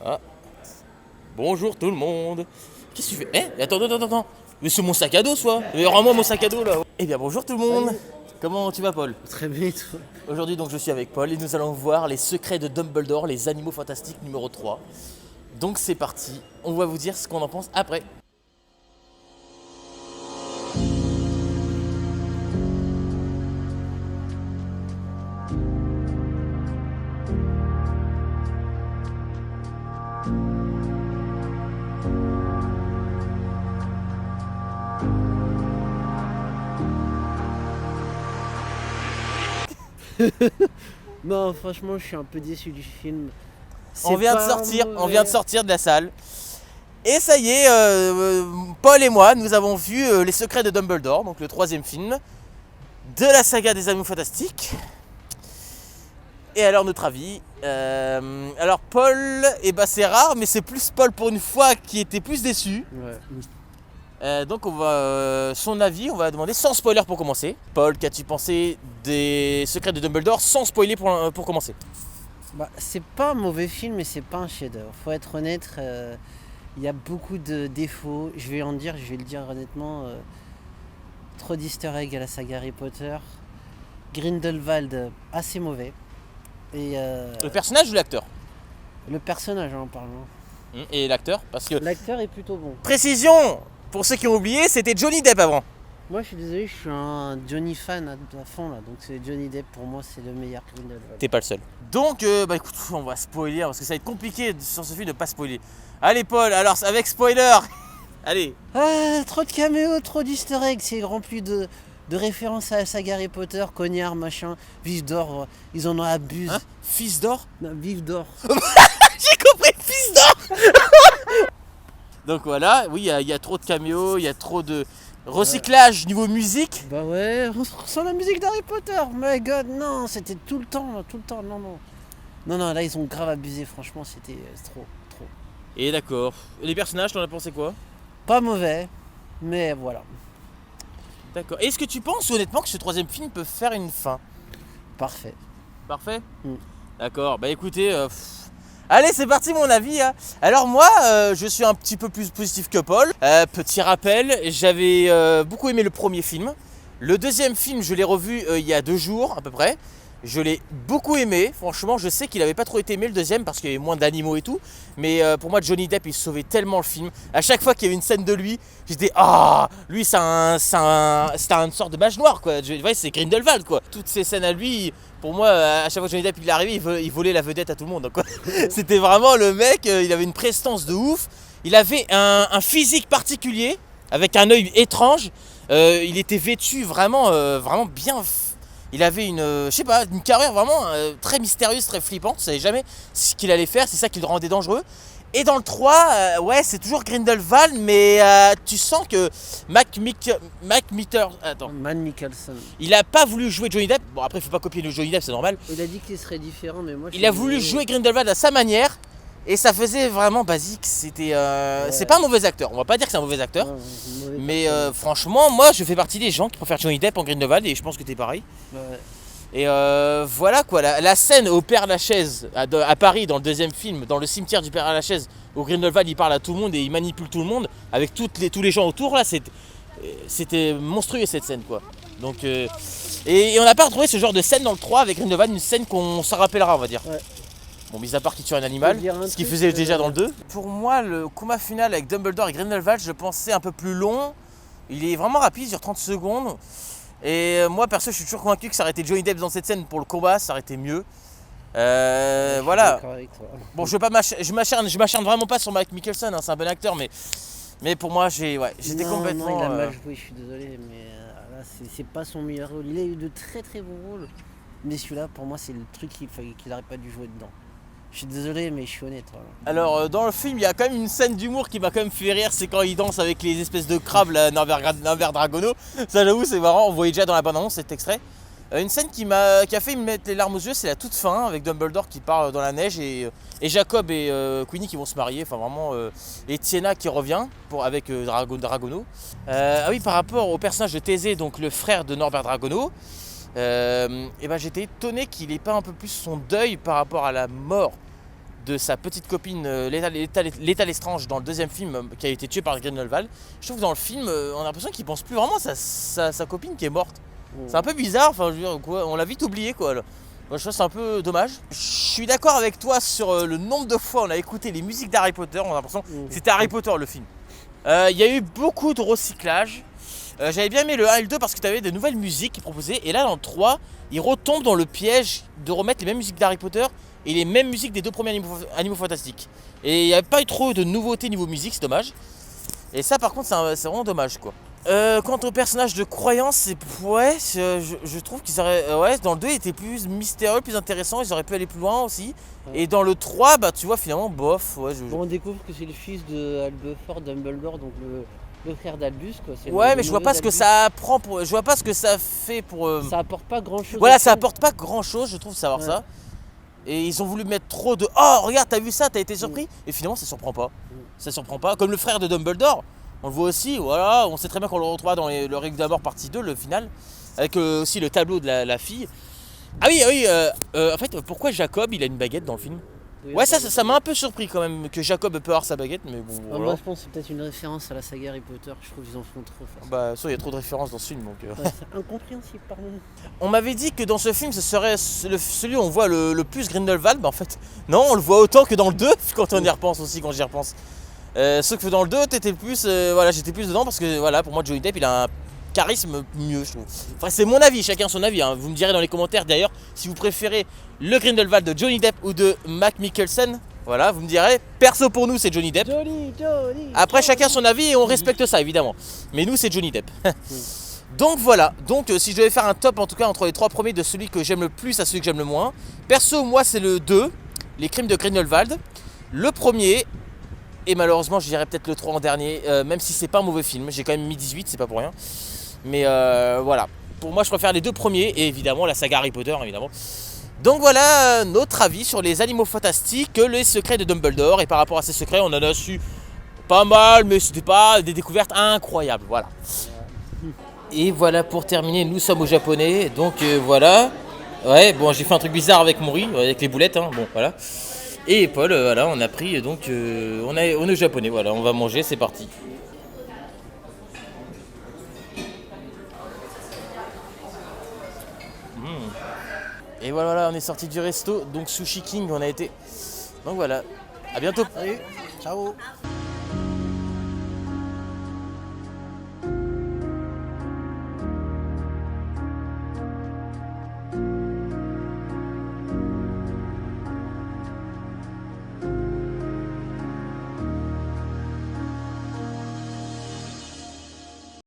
Ah, bonjour tout le monde. Qu'est-ce que tu fais? Attends. Mais c'est mon sac à dos, soit. Mais rends-moi mon sac à dos là. Eh bien, bonjour tout le monde. Salut. Comment tu vas, Paul? Très bien, toi. Aujourd'hui, donc, je suis avec Paul et nous allons voir les secrets de Dumbledore, les animaux fantastiques numéro 3. Donc, c'est parti. On va vous dire ce qu'on en pense après. Non, franchement, je suis un peu déçu du film. On vient de pas sortir, mauvais. on vient de sortir de la salle. Et ça y est, Paul et moi, nous avons vu Les Secrets de Dumbledore, donc le troisième film de la saga des Animaux Fantastiques. Et alors notre avis, alors Paul, c'est rare, mais c'est plus Paul pour une fois qui était plus déçu. Ouais. Donc on va, son avis, on va demander sans spoiler pour commencer. Paul, qu'as-tu pensé des Secrets de Dumbledore sans spoiler pour commencer? Bah, c'est pas un mauvais film, mais c'est pas un chef-d'œuvre. Faut être honnête, il y a beaucoup de défauts. Je vais le dire honnêtement. Trop d'easter eggs à la saga Harry Potter. Grindelwald, assez mauvais. Et Le personnage ou l'acteur? le personnage, en parlant. Et l'acteur, parce que... L'acteur est plutôt bon. Précision, pour ceux qui ont oublié, c'était Johnny Depp avant. Moi, je suis désolé, je suis un Johnny fan à fond là. Donc, c'est Johnny Depp pour moi, c'est le meilleur Grindelwald. T'es pas le seul. Donc, écoute, on va spoiler parce que ça va être compliqué sur ce film de pas spoiler. Allez, Paul, alors avec spoiler. Allez. Ah, trop de caméos, trop d'easter eggs, c'est rempli de références à la saga Harry Potter, cognard, machin, vif d'or, ils en ont abusé. Hein? Fils d'or? Non, vif d'or. J'ai compris, fils d'or. Donc voilà, oui, il y a trop de caméos, il y a trop de recyclage niveau musique. Bah ouais, on ressent la musique d'Harry Potter, my god, non, c'était tout le temps, non. Non, là ils ont grave abusé, franchement, c'était trop. Et d'accord. Et les personnages, t'en as pensé quoi? Pas mauvais, mais voilà, D'accord. Est-ce que tu penses honnêtement que ce troisième film peut faire une fin? parfait. Parfait. Mm. D'accord, bah écoutez, allez, c'est parti mon avis, hein. Alors moi, je suis un petit peu plus positif que Paul. Petit rappel, j'avais beaucoup aimé le premier film. Le deuxième film, je l'ai revu il y a 2 jours à peu près. Je l'ai beaucoup aimé, franchement je sais qu'il avait pas trop été aimé le deuxième parce qu'il y avait moins d'animaux et tout. Mais pour moi Johnny Depp il sauvait tellement le film. À chaque fois qu'il y avait une scène de lui, j'étais lui c'était une sorte de mage noir quoi. Ouais, c'est Grindelwald quoi. Toutes ces scènes à lui, pour moi à chaque fois que Johnny Depp il est arrivé, il volait la vedette à tout le monde quoi. C'était vraiment le mec, il avait une prestance de ouf. Il avait un physique particulier, avec un œil étrange. Il était vêtu vraiment bien. Il avait une carrière vraiment très mystérieuse, très flippante. On savait jamais ce qu'il allait faire, c'est ça qui le rendait dangereux. Et dans le 3, ouais, c'est toujours Grindelwald, mais tu sens que Man Mikkelsen. il a pas voulu jouer Johnny Depp. Bon, après, il faut pas copier le Johnny Depp, c'est normal. Il a dit qu'il serait différent, mais moi Il a voulu jouer Grindelwald à sa manière. Et ça faisait vraiment basique. C'était, c'est pas un mauvais acteur. On va pas dire que c'est un mauvais acteur. Mais franchement, moi je fais partie des gens qui préfèrent Johnny Depp en Grindelwald et je pense que t'es pareil. Ouais. Et voilà quoi, la scène au Père Lachaise à Paris dans le deuxième film, dans le cimetière du Père Lachaise, où Grindelwald il parle à tout le monde et il manipule tout le monde avec tous les gens autour là, c'était monstrueux cette scène quoi. Donc et on n'a pas retrouvé ce genre de scène dans le 3 avec Grindelwald, une scène qu'on s'en rappellera on va dire. Ouais. Bon, mis à part qu'il tue un animal, ce qu'il faisait déjà dans le 2. Pour moi, le combat final avec Dumbledore et Grindelwald, je le pensais un peu plus long. Il est vraiment rapide, il dure 30 secondes. Et moi, perso, je suis toujours convaincu que ça aurait été Johnny Depp dans cette scène pour le combat, ça aurait été mieux. Voilà. Bon, je m'acharne vraiment pas sur Mike Mikkelsen, hein, c'est un bon acteur, mais pour moi, j'étais complètement... Non, il a mal joué, je suis désolé, mais là, c'est pas son meilleur rôle. Il a eu de très très bons rôles, mais celui-là, pour moi, c'est le truc qu'il n'aurait pas dû jouer dedans. Je suis désolé, mais je suis honnête. Voilà. Alors, dans le film, il y a quand même une scène d'humour qui m'a quand même fait rire, c'est quand il danse avec les espèces de crabes, là, Norbert Dragono. Ça, j'avoue, c'est marrant, on voyait déjà dans la bande-annonce cet extrait. Une scène qui a fait me mettre les larmes aux yeux, c'est la toute fin, avec Dumbledore qui part dans la neige et Jacob et Queenie qui vont se marier, enfin vraiment, et Tiena qui revient avec Dragono. Ah oui, par rapport au personnage de Thésée, donc le frère de Norbert Dragono, et j'étais étonné qu'il n'ait pas un peu plus son deuil par rapport à la mort de sa petite copine Lethal Lestrange dans le deuxième film qui a été tué par Grindelwald. Je trouve que dans le film, on a l'impression qu'il pense plus vraiment à sa copine qui est morte. C'est un peu bizarre, enfin, je veux dire, quoi, on l'a vite oublié quoi. Là. Moi, je trouve que c'est un peu dommage. Je suis d'accord avec toi sur le nombre de fois on a écouté les musiques d'Harry Potter, on a l'impression que c'était Harry Potter le film. Il y a eu beaucoup de recyclage. J'avais bien aimé le 1 et le 2 parce que tu avais de nouvelles musiques qui proposaient. Et là, dans le 3, ils retombent dans le piège de remettre les mêmes musiques d'Harry Potter et les mêmes musiques des deux premiers Animaux Fantastiques. Et il n'y avait pas eu trop de nouveautés niveau musique, c'est dommage. Et ça, par contre, c'est vraiment dommage, quoi. Quant au personnage de croyance, je trouve qu'ils auraient. Ouais, dans le 2, il était plus mystérieux, plus intéressant, ils auraient pu aller plus loin aussi. Ouais. Et dans le 3, bah tu vois, finalement, bof. Ouais, Bon, on découvre que c'est le fils de Albefort Dumbledore, donc le frère d'Albus, quoi. Ouais, mais je vois pas ce que ça apprend pour. Je vois pas ce que ça fait pour. Ça apporte pas grand chose. Voilà, ça apporte pas grand chose, je trouve, savoir ça. Et ils ont voulu mettre trop de. Oh, regarde, t'as vu ça, t'as été surpris. Et finalement, ça surprend pas. Ça surprend pas. Comme le frère de Dumbledore. On le voit aussi, voilà, on sait très bien qu'on le retrouve dans le Règne de la Mort partie 2, le final, avec aussi le tableau de la fille. Ah oui, en fait, pourquoi Jacob, il a une baguette dans le film? Ouais, ça m'a un peu surpris quand même, que Jacob peut avoir sa baguette, mais bon, voilà. Moi je pense que c'est peut-être une référence à la saga Harry Potter, je trouve qu'ils en font trop. Bah, ça, il y a trop de références dans ce film, donc... c'est incompréhensible, pardon. On m'avait dit que dans ce film, ce serait celui où on voit le plus Grindelwald, mais en fait, non, on le voit autant que dans le 2, quand on y repense aussi, quand j'y repense. Sauf que dans le 2, j'étais plus dedans parce que voilà, pour moi Johnny Depp il a un charisme mieux, je trouve. Enfin, c'est mon avis, chacun son avis. Hein. Vous me direz dans les commentaires d'ailleurs si vous préférez le Grindelwald de Johnny Depp ou de Mads Mikkelsen. Voilà, vous me direz. Perso pour nous c'est Johnny Depp. Après chacun son avis et on respecte ça évidemment. Mais nous c'est Johnny Depp. Donc voilà, si je devais faire un top en tout cas entre les trois premiers de celui que j'aime le plus à celui que j'aime le moins. Perso moi c'est le 2, les crimes de Grindelwald. Le premier. Et malheureusement je dirais peut-être le 3 en dernier, même si c'est pas un mauvais film, j'ai quand même mis 18, c'est pas pour rien. Mais voilà, pour moi je préfère les deux premiers et évidemment la saga Harry Potter évidemment. Donc voilà notre avis sur les animaux fantastiques, les secrets de Dumbledore. Et par rapport à ces secrets on en a su pas mal, mais c'était pas des découvertes incroyables, voilà. Et voilà pour terminer, nous sommes au japonais, donc voilà. Ouais, bon j'ai fait un truc bizarre avec mon riz, avec les boulettes, hein, bon voilà. Et Paul, voilà, on a pris, donc on est au japonais, voilà, on va manger, c'est parti. Et voilà, on est sorti du resto, donc Sushi King, on a été. Donc voilà, à bientôt. Salut, ciao.